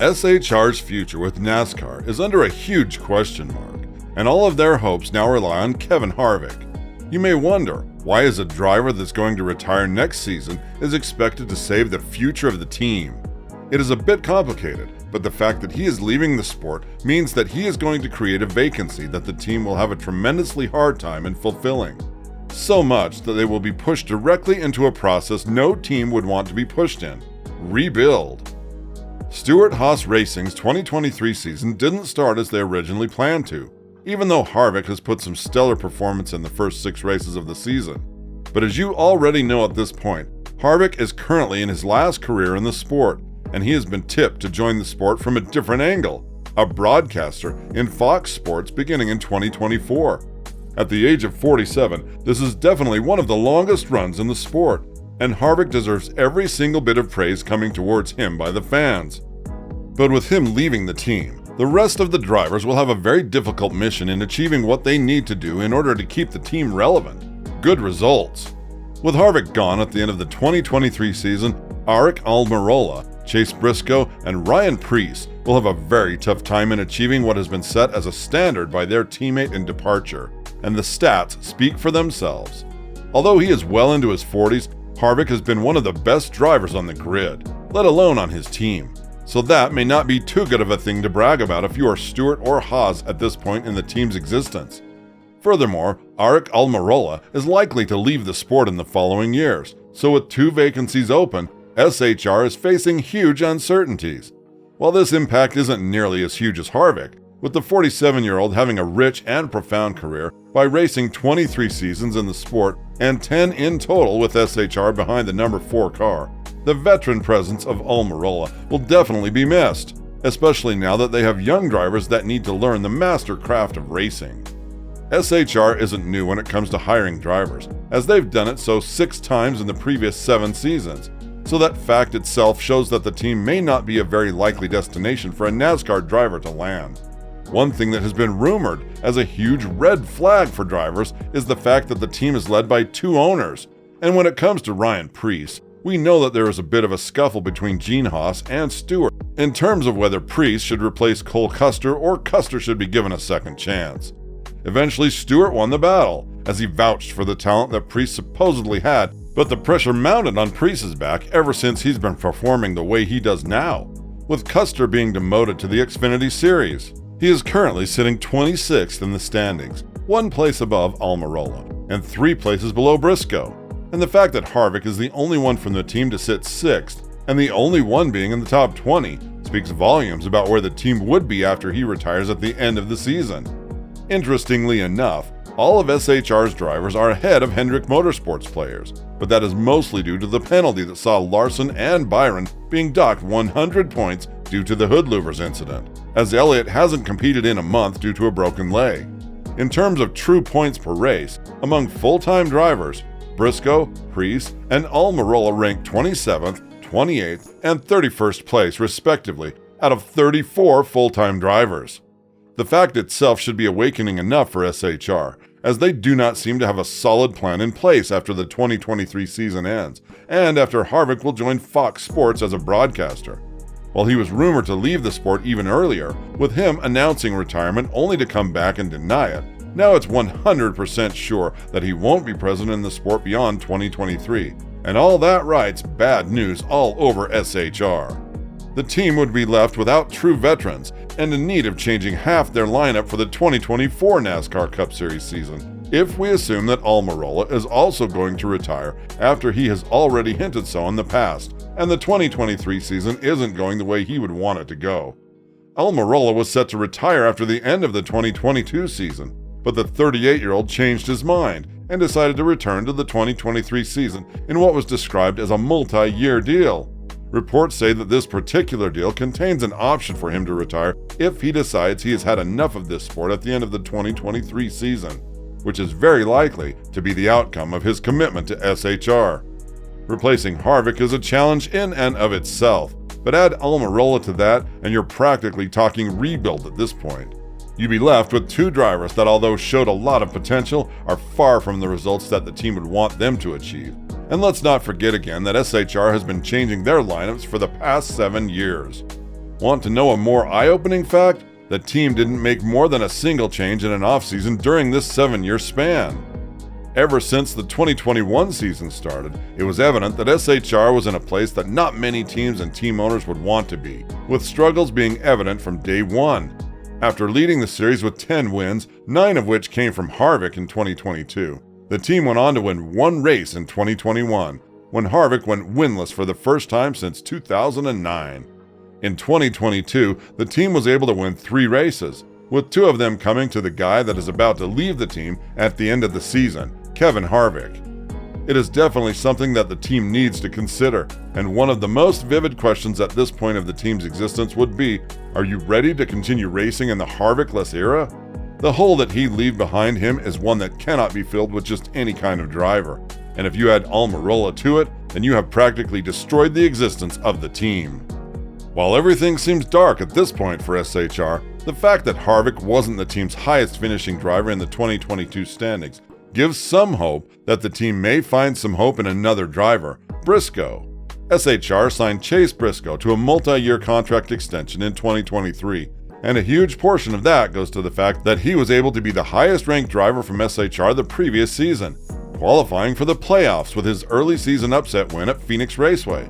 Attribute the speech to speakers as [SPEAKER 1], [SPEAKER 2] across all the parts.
[SPEAKER 1] SHR's future with NASCAR is under a huge question mark, and all of their hopes now rely on Kevin Harvick. You may wonder, why is a driver that's going to retire next season is expected to save the future of the team? It is a bit complicated, but the fact that he is leaving the sport means that he is going to create a vacancy that the team will have a tremendously hard time in fulfilling. So much that they will be pushed directly into a process no team would want to be pushed in: rebuild. Stewart-Haas Racing's 2023 season didn't start as they originally planned to, even though Harvick has put some stellar performance in the first 6 races of the season. But as you already know at this point, Harvick is currently in his last career in the sport, and he has been tipped to join the sport from a different angle, a broadcaster in Fox Sports beginning in 2024. At the age of 47, this is definitely one of the longest runs in the sport, and Harvick deserves every single bit of praise coming towards him by the fans. But with him leaving the team, the rest of the drivers will have a very difficult mission in achieving what they need to do in order to keep the team relevant: good results. With Harvick gone at the end of the 2023 season, Aric Almirola, Chase Briscoe, and Ryan Preece will have a very tough time in achieving what has been set as a standard by their teammate in departure, and the stats speak for themselves. Although he is well into his 40s, Harvick has been one of the best drivers on the grid, let alone on his team, so that may not be too good of a thing to brag about if you are Stewart or Haas at this point in the team's existence. Furthermore, Aric Almirola is likely to leave the sport in the following years, so with 2 vacancies open, SHR is facing huge uncertainties. While this impact isn't nearly as huge as Harvick, with the 47-year-old having a rich and profound career by racing 23 seasons in the sport and 10 in total with SHR behind the number 4 car, the veteran presence of Almirola will definitely be missed, especially now that they have young drivers that need to learn the master craft of racing. SHR isn't new when it comes to hiring drivers, as they've done it so 6 times in the previous 7 seasons, so that fact itself shows that the team may not be a very likely destination for a NASCAR driver to land. One thing that has been rumored as a huge red flag for drivers is the fact that the team is led by 2 owners, and when it comes to Ryan Preece, we know that there is a bit of a scuffle between Gene Haas and Stewart in terms of whether Preece should replace Cole Custer or Custer should be given a second chance. Eventually, Stewart won the battle, as he vouched for the talent that Preece supposedly had, but the pressure mounted on Preece's back ever since he's been performing the way he does now, with Custer being demoted to the Xfinity Series. He is currently sitting 26th in the standings, 1 place above Almirola, and 3 places below Briscoe. And the fact that Harvick is the only one from the team to sit 6th, and the only one being in the top 20, speaks volumes about where the team would be after he retires at the end of the season. Interestingly enough, all of SHR's drivers are ahead of Hendrick Motorsports players, but that is mostly due to the penalty that saw Larson and Byron being docked 100 points due to the hood louvers incident, as Elliott hasn't competed in a month due to a broken leg. In terms of true points per race, among full-time drivers, Briscoe, Preece, and Almirola ranked 27th, 28th, and 31st place respectively out of 34 full-time drivers. The fact itself should be awakening enough for SHR, as they do not seem to have a solid plan in place after the 2023 season ends, and after Harvick will join Fox Sports as a broadcaster. While he was rumored to leave the sport even earlier, with him announcing retirement only to come back and deny it, now it's 100% sure that he won't be present in the sport beyond 2023, and all that writes bad news all over SHR. The team would be left without true veterans and in need of changing half their lineup for the 2024 NASCAR Cup Series season, if we assume that Almirola is also going to retire after he has already hinted so in the past, and the 2023 season isn't going the way he would want it to go. Almirola was set to retire after the end of the 2022 season, but the 38-year-old changed his mind and decided to return to the 2023 season in what was described as a multi-year deal. Reports say that this particular deal contains an option for him to retire if he decides he has had enough of this sport at the end of the 2023 season, which is very likely to be the outcome of his commitment to SHR. Replacing Harvick is a challenge in and of itself, but add Almirola to that and you're practically talking rebuild at this point. You'd be left with 2 drivers that, although showed a lot of potential, are far from the results that the team would want them to achieve. And let's not forget again that SHR has been changing their lineups for the past 7 years. Want to know a more eye-opening fact? The team didn't make more than a single change in an offseason during this 7-year span. Ever since the 2021 season started, it was evident that SHR was in a place that not many teams and team owners would want to be, with struggles being evident from day one. After leading the series with 10 wins, 9 of which came from Harvick in 2022, the team went on to win 1 race in 2021, when Harvick went winless for the first time since 2009. In 2022, the team was able to win 3 races, with 2 of them coming to the guy that is about to leave the team at the end of the season, Kevin Harvick. It is definitely something that the team needs to consider, and one of the most vivid questions at this point of the team's existence would be, are you ready to continue racing in the Harvick-less era? The hole that he'd leave behind him is one that cannot be filled with just any kind of driver, and if you add Almirola to it, then you have practically destroyed the existence of the team. While everything seems dark at this point for SHR, the fact that Harvick wasn't the team's highest finishing driver in the 2022 standings gives some hope that the team may find some hope in another driver, Briscoe. SHR signed Chase Briscoe to a multi-year contract extension in 2023, and a huge portion of that goes to the fact that he was able to be the highest-ranked driver from SHR the previous season, qualifying for the playoffs with his early season upset win at Phoenix Raceway.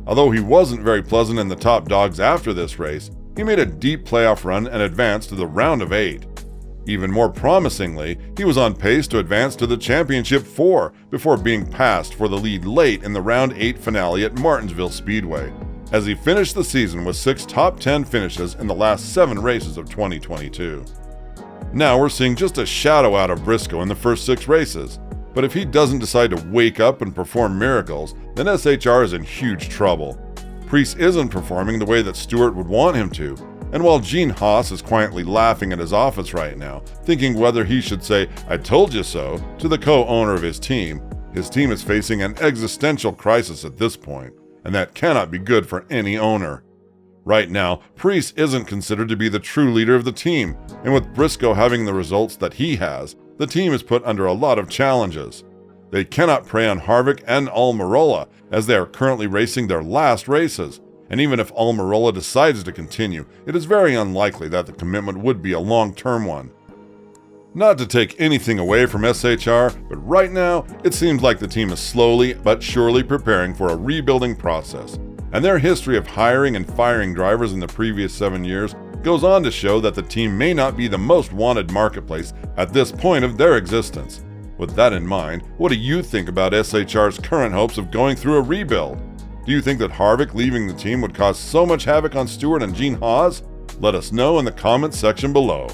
[SPEAKER 1] Although he wasn't very pleasant in the top dogs after this race, he made a deep playoff run and advanced to the round of 8. Even more promisingly, he was on pace to advance to the Championship 4 before being passed for the lead late in the round 8 finale at Martinsville Speedway, as he finished the season with 6 top 10 finishes in the last 7 races of 2022. Now we're seeing just a shadow out of Briscoe in the first 6 races, but if he doesn't decide to wake up and perform miracles, then SHR is in huge trouble. Preece isn't performing the way that Stewart would want him to, and while Stewart-Haas is quietly laughing at his office right now, thinking whether he should say, "I told you so," to the co-owner of his team is facing an existential crisis at this point, and that cannot be good for any owner. Right now, Preece isn't considered to be the true leader of the team, and with Briscoe having the results that he has, the team is put under a lot of challenges. They cannot prey on Harvick and Almirola, as they are currently racing their last races, and even if Almirola decides to continue, it is very unlikely that the commitment would be a long-term one. Not to take anything away from SHR, but right now, it seems like the team is slowly but surely preparing for a rebuilding process, and their history of hiring and firing drivers in the previous 7 years goes on to show that the team may not be the most wanted marketplace at this point of their existence. With that in mind, what do you think about SHR's current hopes of going through a rebuild? Do you think that Harvick leaving the team would cause so much havoc on Stewart and Stewart-Haas? Let us know in the comments section below.